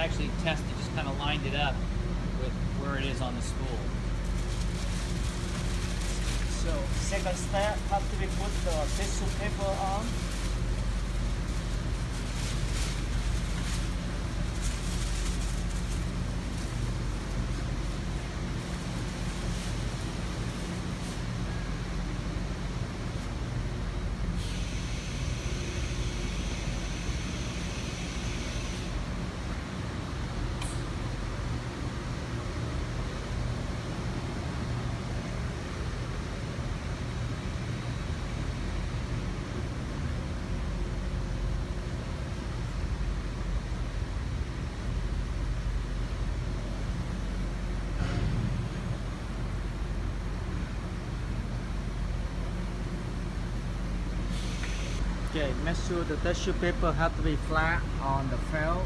actually tested, just kind of lined it up with where it is on the spool. So second step, have to be put the tissue paper on. Okay, make sure the tissue paper have to be flat on the felt.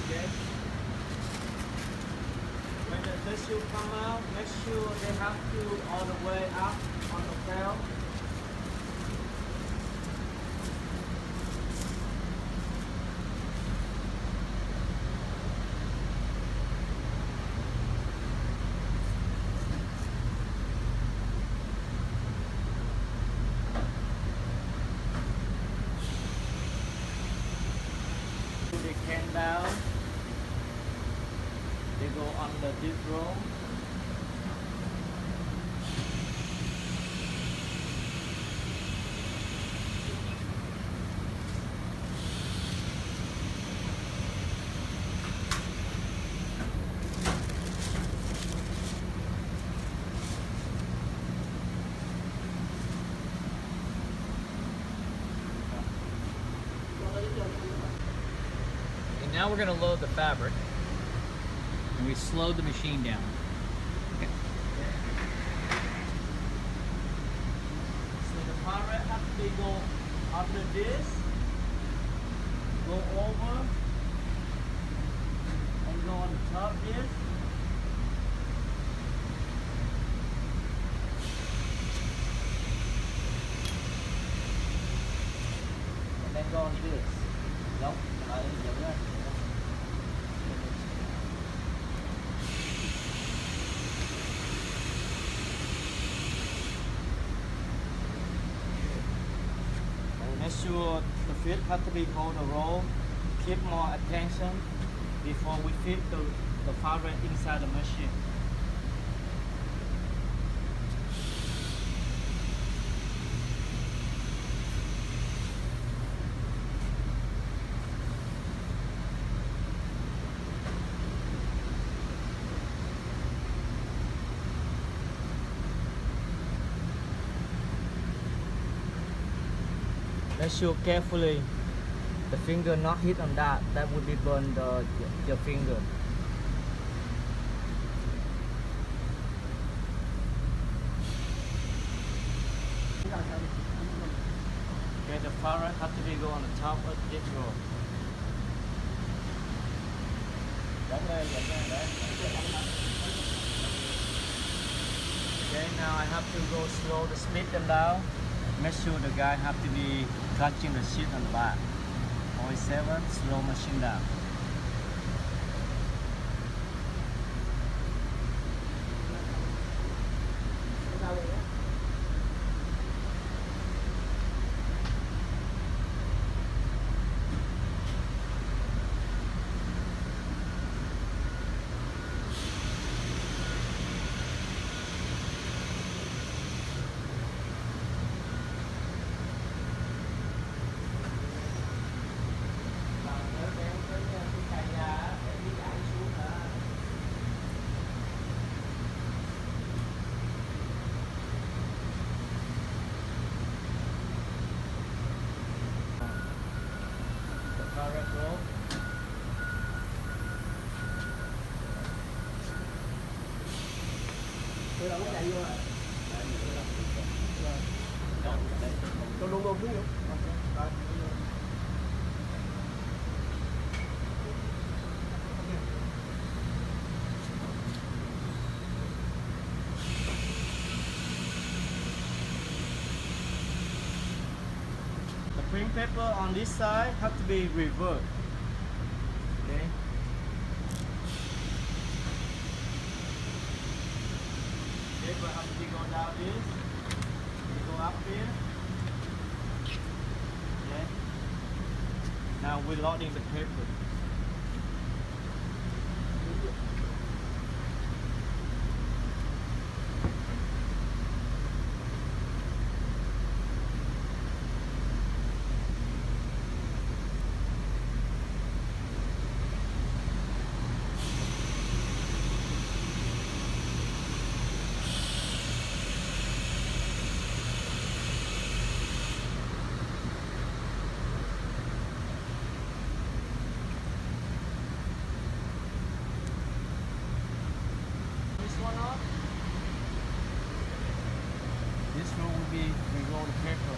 Okay. When the tissue come out, make sure they have to all the way up on the felt. They can down, they go on the deep roll. And now we're going to load the fabric, and we slowed the machine down. So the fabric have to be go under this, go over, and go on the top this. And then go on this. Nope, I didn't do that. Make sure the fit has to be hold the roll. Keep more attention before we fit the fabric inside the machine. Make sure carefully the finger not hit on that. That would be burn your finger. Okay, the fabric has to be go on the top of this roll. Okay, now I have to go slow to split them down. Make sure the guy have to be touching the sheet on the back. 0.7, slow machine down. Tôi đâu có chạy vô rồi. Tôi luôn luôn xuống vô. paper on this side have to be reversed. Okay. Paper have to be go down this. We go up here. Okay. Now we're loading the paper. This roll will be we roll the paper.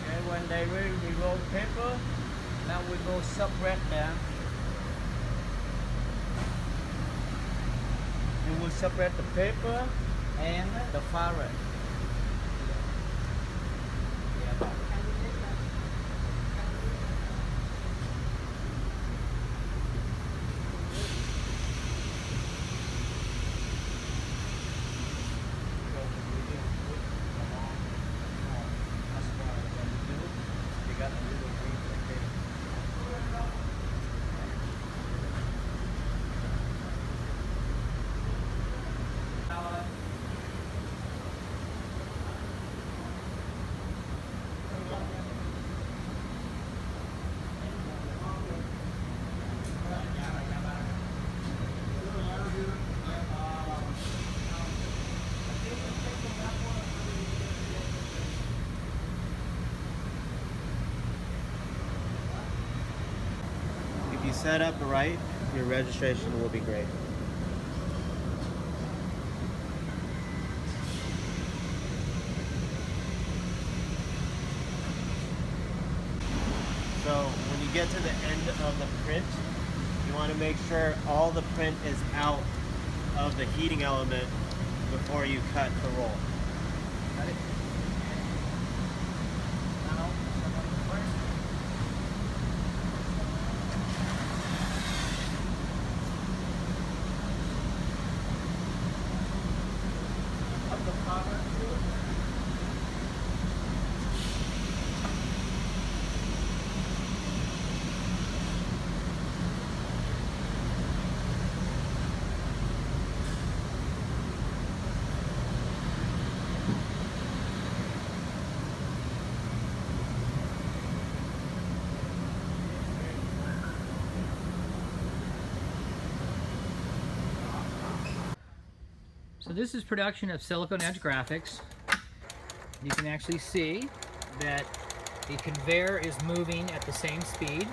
Okay, when they ready, we roll the paper. Now we go separate them. We will separate the paper and the fabric. If you set up right, your registration will be great. So when you get to the end of the print, you want to make sure all the print is out of the heating element before you cut the roll. Got it? Now, Up the power. so this is production of silicone edge graphics. You can actually see that the conveyor is moving at the same speed.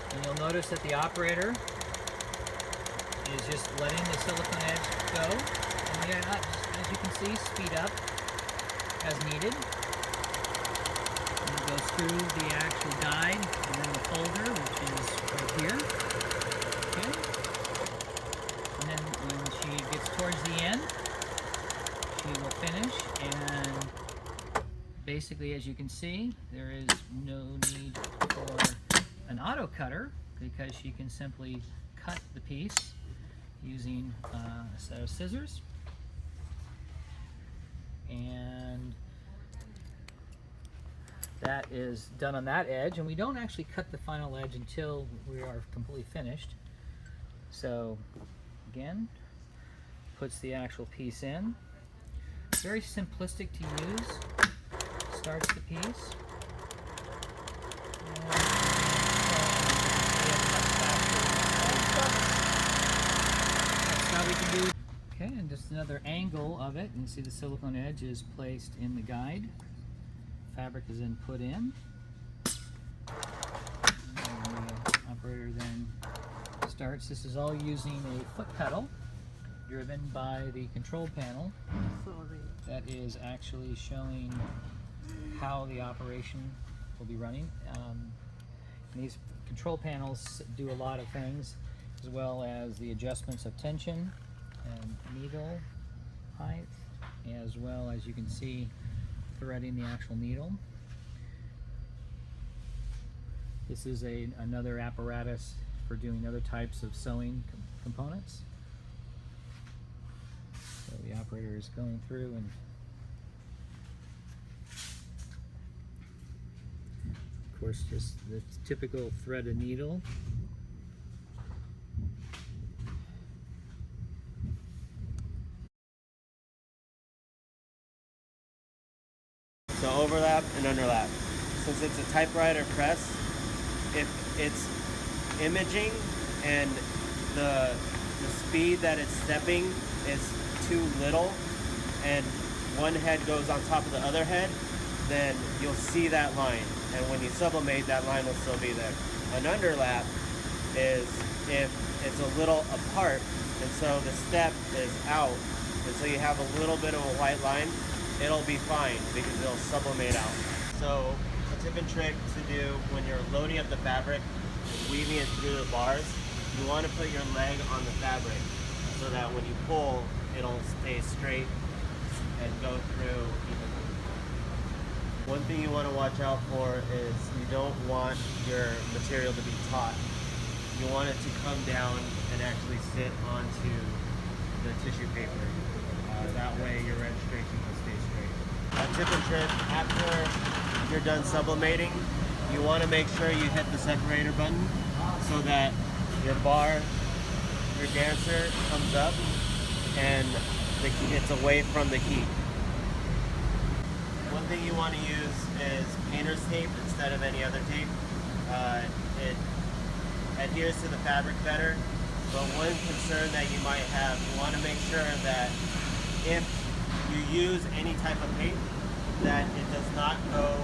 And you'll notice that the operator is just letting the silicone edge go. And we are not, as you can see, speed up as needed. And it goes through the actual guide and then the folder, which is right here. Okay. And then when she gets towards the end, she will finish, and basically, as you can see, there is no need for an auto cutter because she can simply cut the piece using a set of scissors. And that is done on that edge, and we don't actually cut the final edge until we are completely finished. So again, puts the actual piece in. Very simplistic to use. Starts the piece. That's how we can do. Okay, and just another angle of it. You can see the silicone edge is placed in the guide. Fabric is then put in. And the operator then starts. This is all using a foot pedal driven by the control panel that is actually showing how the operation will be running. And these control panels do a lot of things, as well as the adjustments of tension and needle height, as well as you can see threading the actual needle. This is another apparatus for doing other types of sewing components. So the operator is going through and of course just the typical thread and needle. So overlap and underlap. Since it's a typewriter press, if it's imaging and the speed that it's stepping is too little and one head goes on top of the other head, then you'll see that line. And when you sublimate, that line will still be there. An underlap is if it's a little apart and so the step is out and so you have a little bit of a white line, it'll be fine because it'll sublimate out. So a tip and trick to do when you're loading up the fabric and weaving it through the bars, you want to put your leg on the fabric so that when you pull, it'll stay straight and go through evenly. One thing you want to watch out for is you don't want your material to be taut. You want it to come down and actually sit onto the tissue paper. That way your registration will stay straight. A tip and trick, after you're done sublimating, you want to make sure you hit the separator button so that your bar, your dancer comes up and it's away from the heat. One thing you want to use is painter's tape instead of any other tape. It adheres to the fabric better, but one concern that you might have, you want to make sure that if you use any type of paint, that it does not go